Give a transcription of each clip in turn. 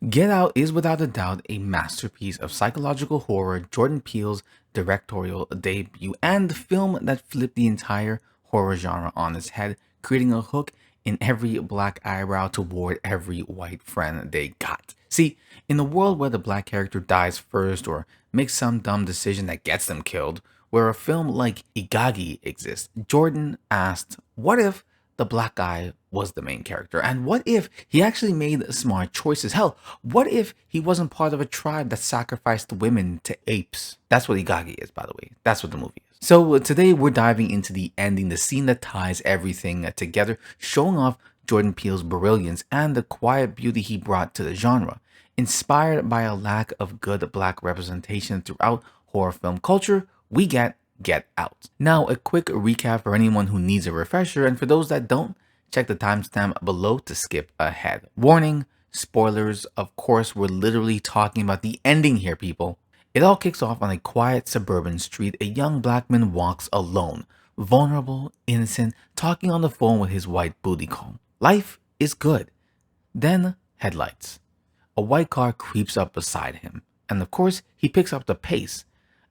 Get Out is without a doubt a masterpiece of psychological horror, Jordan Peele's directorial debut, and the film that flipped the entire horror genre on its head, creating a hook in every black eyebrow toward every white friend they got. See, in a world where the black character dies first or makes some dumb decision that gets them killed, where a film like Igagi exists, Jordan asked, what if the black guy was the main character? And what if he actually made smart choices? Hell, what if he wasn't part of a tribe that sacrificed women to apes? That's what Igagi is, by the way. That's what the movie is. So today we're diving into the ending, the scene that ties everything together, showing off Jordan Peele's brilliance and the quiet beauty he brought to the genre. Inspired by a lack of good black representation throughout horror film culture, we Get Out. Now, a quick recap for anyone who needs a refresher, and for those that don't, check the timestamp below to skip ahead. Warning, spoilers, of course, we're literally talking about the ending here, people. It all kicks off on a quiet suburban street. A young black man walks alone, vulnerable, innocent, talking on the phone with his white booty call. Life is good. Then, headlights. A white car creeps up beside him, and of course, he picks up the pace.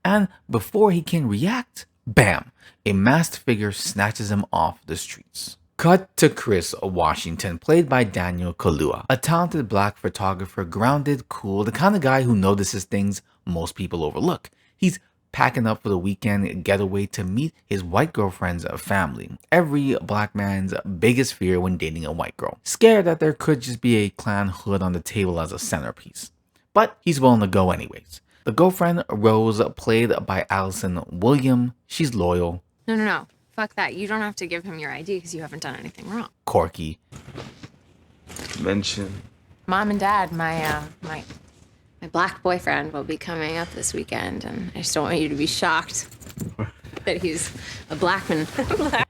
And before he can react, bam, a masked figure snatches him off the streets. Cut to Chris Washington, played by Daniel Kaluuya, a talented black photographer, grounded, cool, the kind of guy who notices things most people overlook. He's packing up for the weekend getaway to meet his white girlfriend's family. Every black man's biggest fear when dating a white girl. Scared that there could just be a Klan hood on the table as a centerpiece. But he's willing to go anyways. The girlfriend, Rose, played by Allison William, she's loyal. No. Fuck that. You don't have to give him your ID because you haven't done anything wrong. Quirky. Mention. Mom and Dad, my black boyfriend will be coming up this weekend, and I just don't want you to be shocked that he's a black man.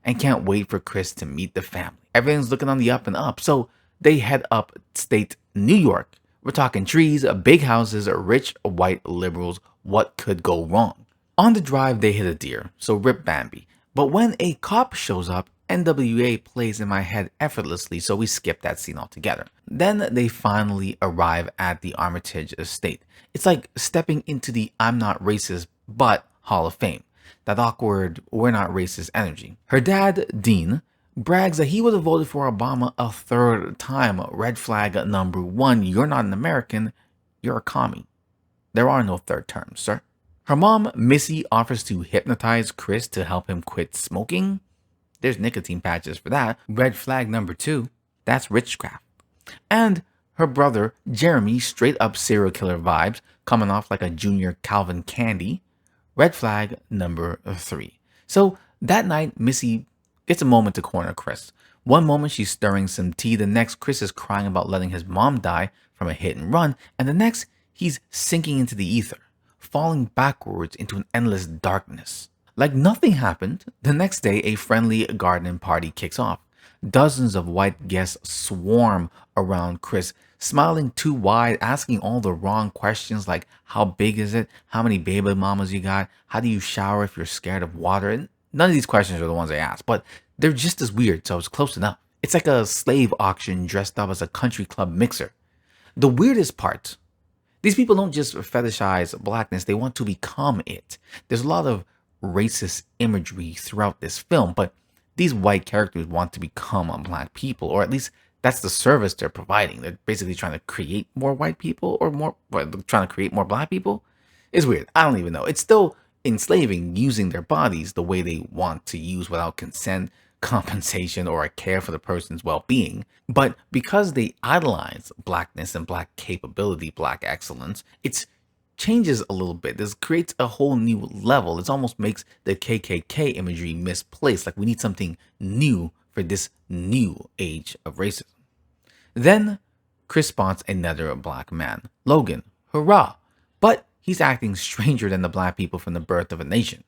And can't wait for Chris to meet the family. Everything's looking on the up and up, so they head upstate New York. We're talking trees, big houses, rich white liberals. What could go wrong? On the drive, they hit a deer, so rip Bambi. But when a cop shows up, NWA plays in my head effortlessly, so we skip that scene altogether. Then they finally arrive at the Armitage estate. It's like stepping into the I'm not racist, but Hall of Fame. That awkward, we're not racist energy. Her dad, Dean, brags that he would have voted for Obama a third time. Red flag number one, you're not an American, you're a commie. There are no third terms, sir. Her mom, Missy, offers to hypnotize Chris to help him quit smoking. There's nicotine patches for that. Red flag number two, that's witchcraft. And her brother, Jeremy, straight up serial killer vibes, coming off like a junior Calvin Candy. Red flag number three. So that night, Missy gets a moment to corner Chris. One moment she's stirring some tea, the next Chris is crying about letting his mom die from a hit and run, and the next he's sinking into the ether, falling backwards into an endless darkness. Like nothing happened, the next day a friendly garden party kicks off. Dozens of white guests swarm around Chris, smiling too wide, asking all the wrong questions like how big is it, how many baby mamas you got, how do you shower if you're scared of water, and none of these questions are the ones I asked, but they're just as weird, so it's close enough. It's like a slave auction dressed up as a country club mixer. The weirdest part, these people don't just fetishize blackness, they want to become it. There's a lot of racist imagery throughout this film, but these white characters want to become black people, or at least that's the service they're providing. They're basically trying to create more white people, or trying to create more black people. It's weird. I don't even know. It's still enslaving, using their bodies the way they want to use without consent, compensation, or a care for the person's well-being. But because they idolize blackness and black capability, black excellence, it changes a little bit. This creates a whole new level. It almost makes the KKK imagery misplaced. Like we need something new for this new age of racism. Then Chris spots another black man, Logan. Hurrah! But he's acting stranger than the black people from The Birth of a Nation.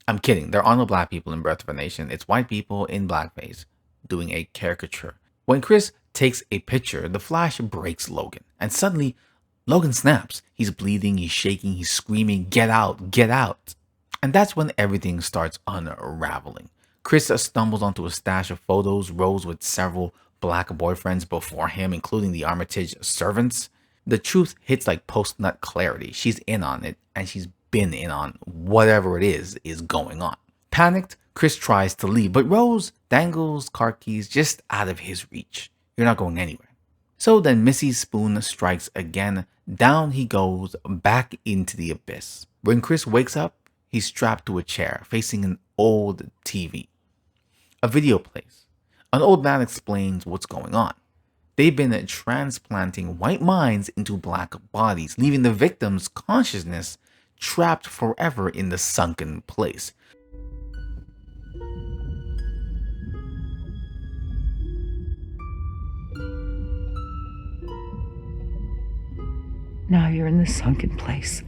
I'm kidding. There are no black people in Birth of a Nation. It's white people in blackface doing a caricature. When Chris takes a picture, the flash breaks Logan. And suddenly, Logan snaps. He's bleeding, he's shaking, he's screaming, get out, get out. And that's when everything starts unraveling. Chris stumbles onto a stash of photos, Rose with several black boyfriends before him, including the Armitage servants. The truth hits like post-nut clarity. She's in on it, and she's been in on whatever it is going on. Panicked, Chris tries to leave, but Rose dangles car keys just out of his reach. You're not going anywhere. So then Missy's spoon strikes again. Down he goes, back into the abyss. When Chris wakes up, he's strapped to a chair, facing an old TV. A video plays. An old man explains what's going on. They've been transplanting white minds into black bodies, leaving the victim's consciousness trapped forever in the sunken place. Now you're in the sunken place.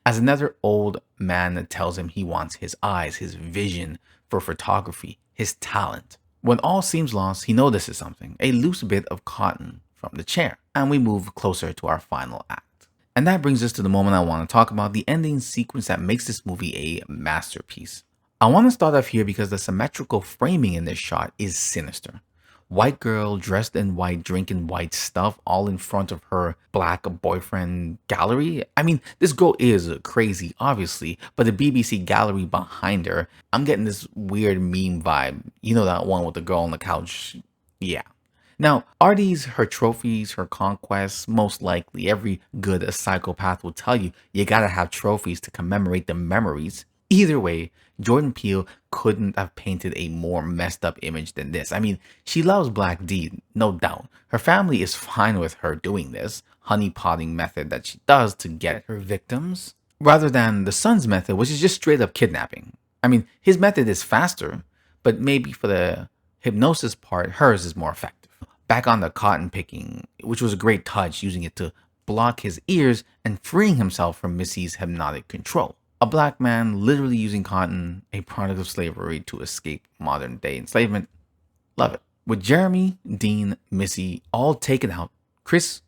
As another old man tells him he wants his eyes, his vision for photography, his talent. When all seems lost, he notices something, a loose bit of cotton from the chair, and we move closer to our final act. And that brings us to the moment I want to talk about, the ending sequence that makes this movie a masterpiece. I want to start off here because the symmetrical framing in this shot is sinister. White girl dressed in white, drinking white stuff, all in front of her black boyfriend gallery. I mean, this girl is crazy, obviously, but the BBC gallery behind her, I'm getting this weird meme vibe. You know, that one with the girl on the couch? Yeah. Now, are these her trophies, her conquests? Most likely. Every good psychopath will tell you, you gotta have trophies to commemorate the memories. Either way, Jordan Peele couldn't have painted a more messed up image than this. I mean, she loves Black D, no doubt. Her family is fine with her doing this honeypotting method that she does to get her victims, rather than the son's method, which is just straight up kidnapping. I mean, his method is faster, but maybe for the hypnosis part, hers is more effective. Back on the cotton picking, which was a great touch, using it to block his ears and freeing himself from Missy's hypnotic control. A black man literally using cotton, a product of slavery, to escape modern day enslavement. Love it. With Jeremy, Dean, Missy all taken out, Chris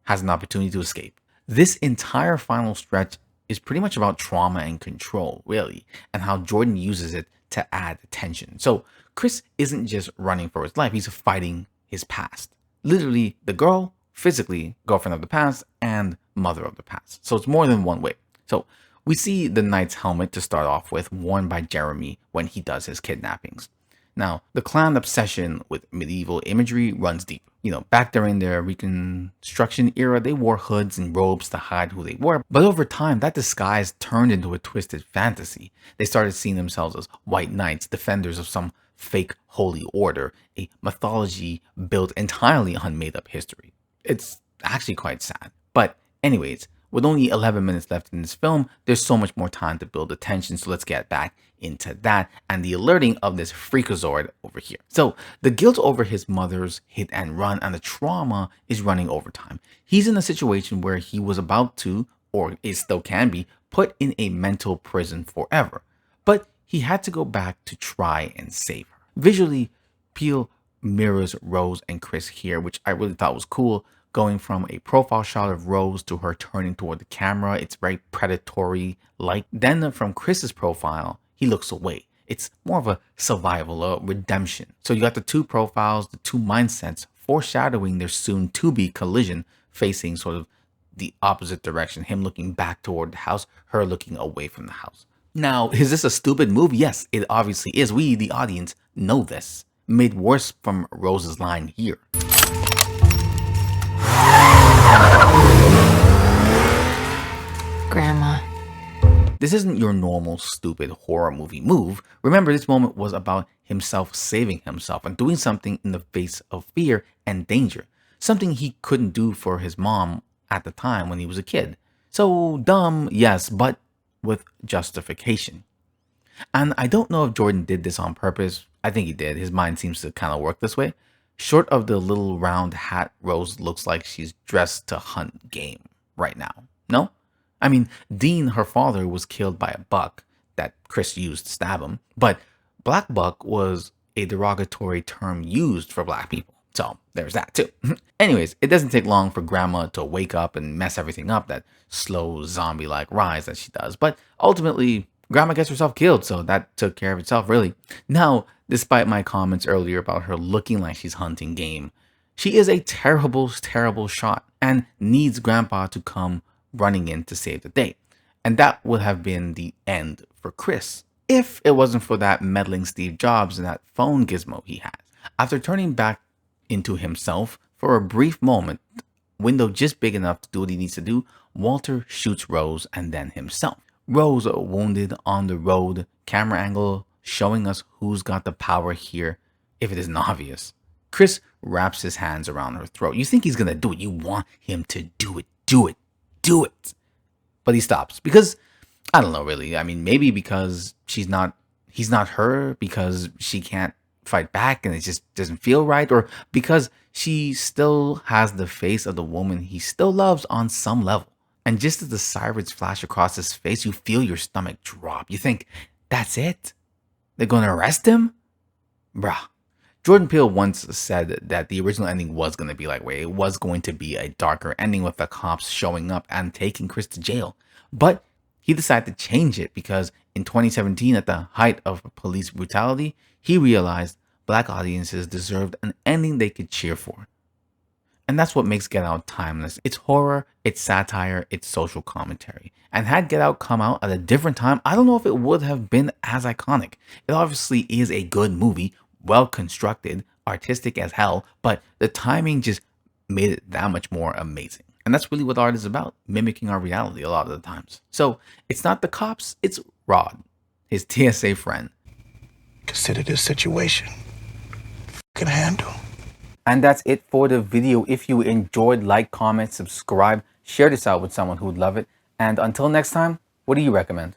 has an opportunity to escape. This entire final stretch is pretty much about trauma and control, really, and how Jordan uses it to add tension. So Chris isn't just running for his life, he's fighting his past. Literally, the girl, physically, girlfriend of the past, and mother of the past. So it's more than one way. So we see the knight's helmet to start off with, worn by Jeremy when he does his kidnappings. Now, the clan obsession with medieval imagery runs deep. You know, back during their Reconstruction era, they wore hoods and robes to hide who they were. But over time, that disguise turned into a twisted fantasy. They started seeing themselves as white knights, defenders of some fake holy order, a mythology built entirely on made-up history. It's actually quite sad. But anyways, with only 11 minutes left in this film, there's so much more time to build the tension, so let's get back into that and the alerting of this freakazoid over here. So the guilt over his mother's hit and run and the trauma is running overtime. He's in a situation where he was about to, or it still can be, put in a mental prison forever. But he had to go back to try and save her. Visually, Peele mirrors Rose and Chris here, which I really thought was cool. Going from a profile shot of Rose to her turning toward the camera, it's very predatory-like. Then from Chris's profile, he looks away. It's more of a survival, a redemption. So you got the two profiles, the two mindsets, foreshadowing their soon-to-be collision, facing sort of the opposite direction. Him looking back toward the house, her looking away from the house. Now, is this a stupid move? Yes, it obviously is. We, the audience, know this. Made worse from Rose's line here. Grandma. This isn't your normal stupid horror movie move. Remember, this moment was about himself saving himself and doing something in the face of fear and danger. Something he couldn't do for his mom at the time when he was a kid. So dumb, yes, but with justification. And I don't know if Jordan did this on purpose. I think he did. His mind seems to kind of work this way. Short of the little round hat, Rose looks like she's dressed to hunt game right now. No? I mean, Dean, her father, was killed by a buck that Chris used to stab him. But black buck was a derogatory term used for black people. So there's that too. Anyways, it doesn't take long for Grandma to wake up and mess everything up, that slow zombie-like rise that she does. But ultimately, Grandma gets herself killed, so that took care of itself, really. Now, despite my comments earlier about her looking like she's hunting game, She is a terrible, terrible shot and needs Grandpa to come running in to save the day. And that would have been the end for Chris, if it wasn't for that meddling Steve Jobs and that phone gizmo he has. After turning back into himself for a brief moment, window just big enough to do what he needs to do, Walter shoots Rose and then himself. Rose wounded on the road, camera angle showing us who's got the power here, if it isn't obvious. Chris wraps his hands around her throat. You think he's gonna do it. You want him to do it. Do it. Do it. But he stops because, I don't know really. I mean, maybe because he's not her, because she can't fight back and it just doesn't feel right, or because she still has the face of the woman he still loves on some level. And just as the sirens flash across his face, you feel your stomach drop. You think, that's it? They're gonna arrest him? Bruh. Jordan Peele once said that the original ending was going to be like, wait, it was going to be a darker ending with the cops showing up and taking Chris to jail. But he decided to change it because in 2017, at the height of police brutality, he realized black audiences deserved an ending they could cheer for. And that's what makes Get Out timeless. It's horror, it's satire, it's social commentary. And had Get Out come out at a different time, I don't know if it would have been as iconic. It obviously is a good movie, well constructed, artistic as hell, but the timing just made it that much more amazing. And that's really what art is about, mimicking our reality a lot of the times. So it's not the cops, it's Rod, his TSA friend. Consider this situation. Can handle. And that's it for the video. If you enjoyed, like, comment, subscribe, share this out with someone who would love it. And until next time, what do you recommend?